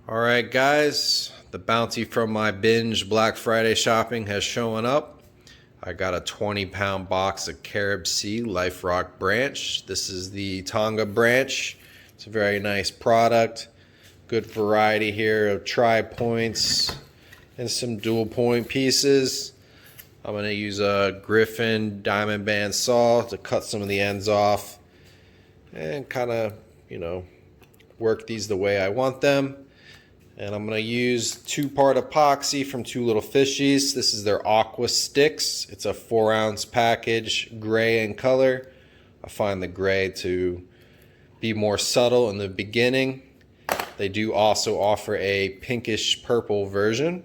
Alright guys, the bounty from my binge Black Friday shopping has shown up. I got a 20-pound box of Carib Sea Life Rock branch. This is the Tonga branch. It's a very nice product. Good variety here of tri-points and some dual point pieces. I'm going to use a Griffin diamond band saw to cut some of the ends off and kind of, work these the way I want them. And I'm going to use 2-part epoxy from Two Little Fishies. This is their Aqua Sticks. It's a 4-ounce package, gray in color. I find the gray to be more subtle in the beginning. They do also offer a pinkish purple version.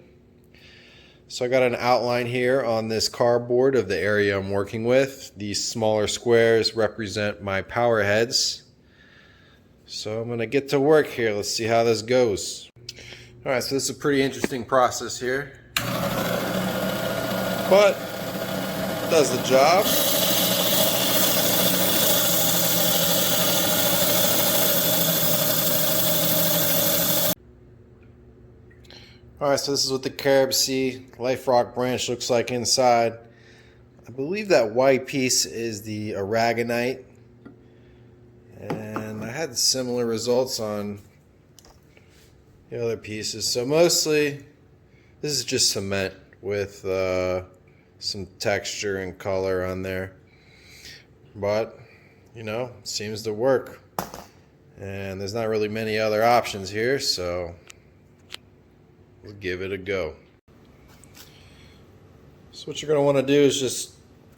So I got an outline here on this cardboard of the area I'm working with. These smaller squares represent my power heads. So I'm going to get to work here. Let's see how this goes. Alright, so this is a pretty interesting process here, but it does the job. Alright, so this is what the Carib Sea Life Rock branch looks like inside. I believe that white piece is the aragonite, and I had similar results on the other pieces. So mostly this is just cement with some texture and color on there, but seems to work, and there's not really many other options here, so we'll give it a go. So what you're going to want to do is just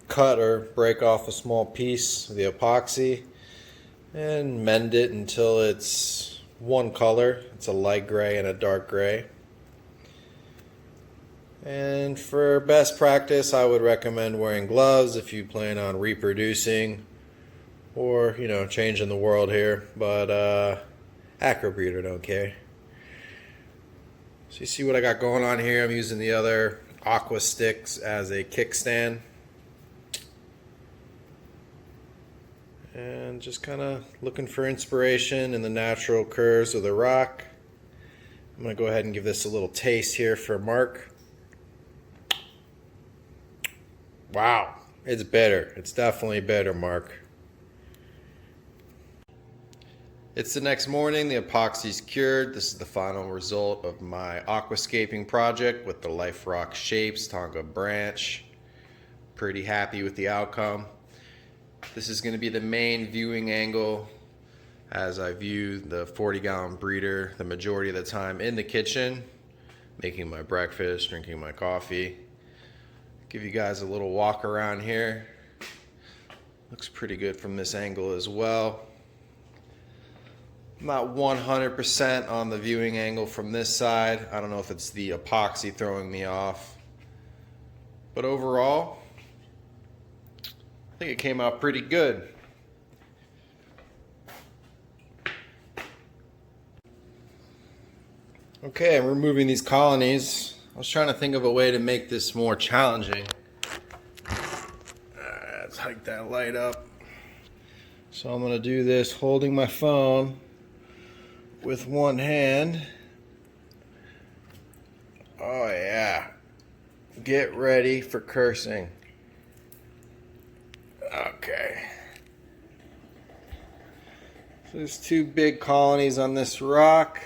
cut or break off a small piece of the epoxy and mend it until it's one color. It's a light gray and a dark gray. And for best practice, I would recommend wearing gloves if you plan on reproducing or changing the world here, but acro breeder don't care. So you see what I got going on here. I'm using the other Aqua Sticks as a kickstand. And just kind of looking for inspiration in the natural curves of the rock. I'm going to go ahead and give this a little taste here for Mark. Wow, it's better. It's definitely better, Mark. It's the next morning. The epoxy's cured. This is the final result of my aquascaping project with the Life Rock shapes, Tonga branch. Pretty happy with the outcome. This is going to be the main viewing angle as I view the 40-gallon breeder the majority of the time in the kitchen, making my breakfast, drinking my coffee. Give you guys a little walk around here. Looks pretty good from this angle as well. I'm not 100% on the viewing angle from this side. I don't know if it's the epoxy throwing me off, but overall I think it came out pretty good. Okay, I'm removing these colonies. I was trying to think of a way to make this more challenging. Let's hike that light up. So I'm going to do this holding my phone with one hand. Oh yeah. Get ready for cursing. Okay. So there's 2 big colonies on this rock.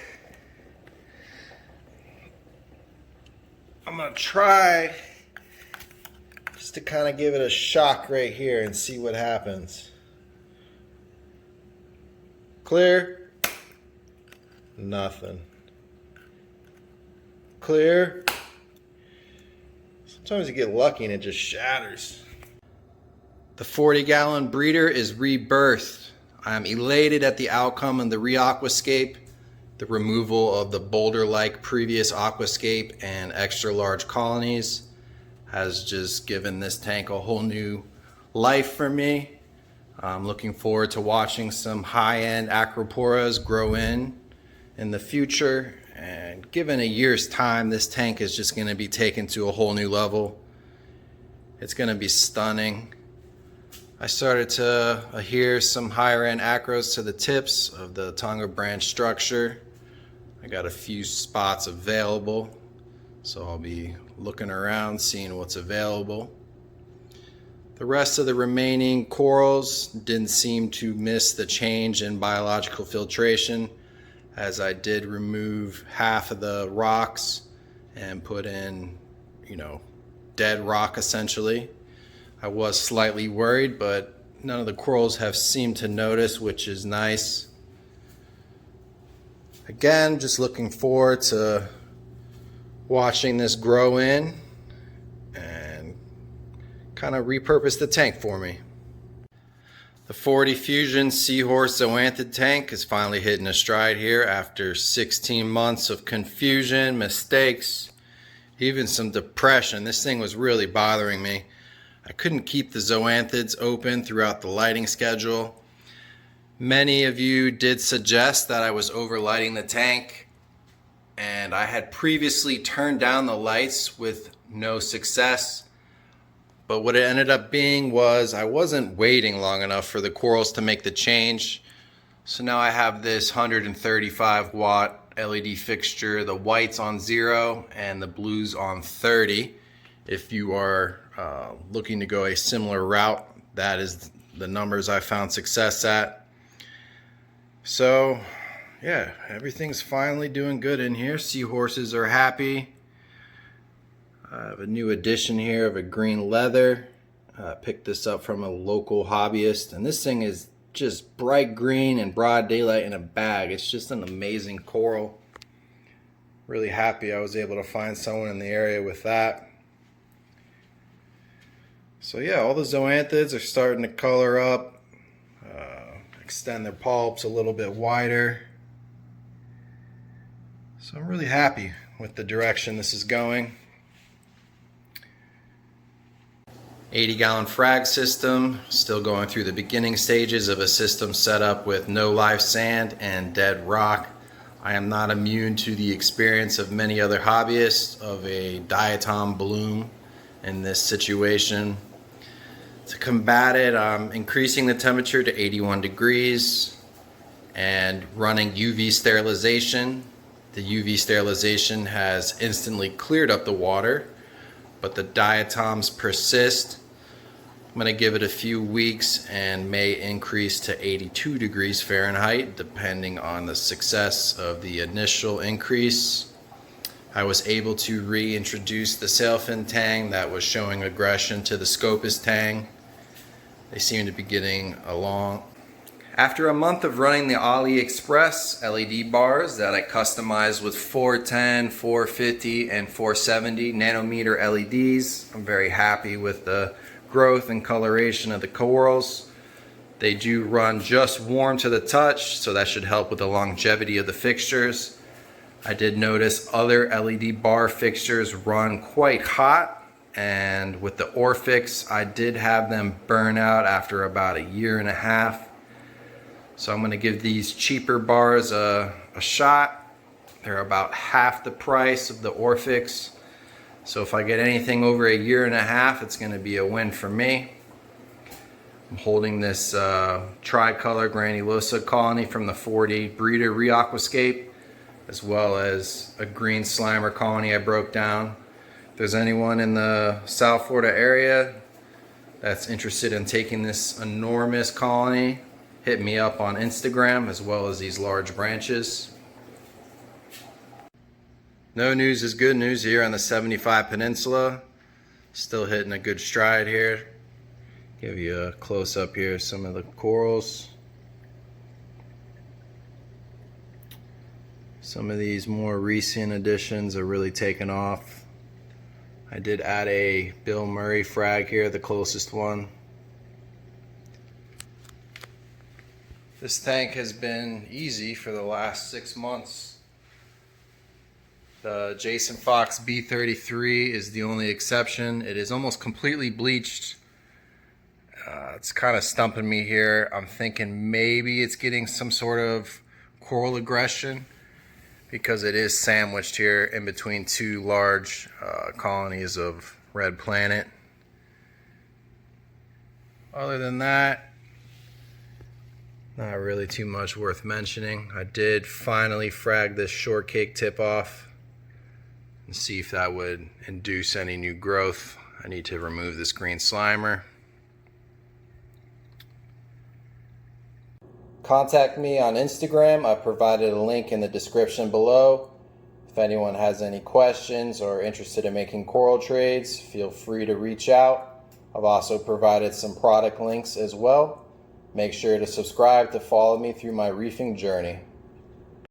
I'm going to try just to kind of give it a shock right here and see what happens. Clear. Nothing. Clear. Sometimes you get lucky and it just shatters. The 40-gallon breeder is rebirthed. I'm elated at the outcome of the re-aquascape. The removal of the boulder-like previous aquascape and extra large colonies has just given this tank a whole new life for me. I'm looking forward to watching some high-end acroporas grow in the future, and given a year's time, this tank is just going to be taken to a whole new level. It's going to be stunning. I started to adhere some higher end acros to the tips of the Tonga branch structure. I got a few spots available, so I'll be looking around, seeing what's available. The rest of the remaining corals didn't seem to miss the change in biological filtration, as I did remove half of the rocks and put in, dead rock essentially. I was slightly worried, but none of the corals have seemed to notice, which is nice. Again, just looking forward to watching this grow in and kind of repurpose the tank for me. The 40 Fusion Seahorse Zoanthid tank is finally hitting a stride here after 16 months of confusion, mistakes, even some depression. This thing was really bothering me. I couldn't keep the zoanthids open throughout the lighting schedule. Many of you did suggest that I was overlighting the tank, and I had previously turned down the lights with no success. But what it ended up being was I wasn't waiting long enough for the corals to make the change. So now I have this 135 watt LED fixture, the whites on 0 and the blues on 30. If you are looking to go a similar route, that is the numbers I found success at. So yeah, everything's finally doing good in here. Seahorses are happy. I have a new addition here of a green leather. Picked this up from a local hobbyist, and this thing is just bright green and broad daylight in a bag. It's just an amazing coral. Really happy I was able to find someone in the area with that. So yeah, all the zoanthids are starting to color up, extend their polyps a little bit wider. So I'm really happy with the direction this is going. 80-gallon frag system, still going through the beginning stages of a system set up with no live sand and dead rock. I am not immune to the experience of many other hobbyists of a diatom bloom in this situation. To combat it, I'm increasing the temperature to 81 degrees and running UV sterilization. The UV sterilization has instantly cleared up the water, but the diatoms persist. I'm going to give it a few weeks and may increase to 82 degrees Fahrenheit depending on the success of the initial increase. I was able to reintroduce the sailfin tang that was showing aggression to the Scopus tang. They seem to be getting along. After a month of running the AliExpress LED bars that I customized with 410, 450, and 470 nanometer LEDs, I'm very happy with the growth and coloration of the corals. They do run just warm to the touch, so that should help with the longevity of the fixtures. I did notice other LED bar fixtures run quite hot, and with the Orphix, I did have them burn out after about a year and a half. So I'm going to give these cheaper bars a shot. They're about half the price of the Orphix. So if I get anything over a year and a half, it's going to be a win for me. I'm holding this tricolor granulosa colony from the 40 breeder reaquascape, as well as a green slimer colony I broke down. If there's anyone in the South Florida area that's interested in taking this enormous colony, hit me up on Instagram, as well as these large branches. No news is good news here on the 75 Peninsula. Still hitting a good stride here. Give you a close up here of some of the corals. Some of these more recent additions are really taking off. I did add a Bill Murray frag here, the closest one. This tank has been easy for the last 6 months. The Jason Fox B33 is the only exception. It is almost completely bleached. It's kind of stumping me here. I'm thinking maybe it's getting some sort of coral aggression because it is sandwiched here in between two large colonies of red planet. Other than that, Not really too much worth mentioning. I did finally frag this shortcake tip off and see if that would induce any new growth. I need to remove this green slimer. Contact me on Instagram. I provided a link in the description below. If anyone has any questions or interested in making coral trades, feel free to reach out. I've also provided some product links as well. Make sure to subscribe to follow me through my reefing journey.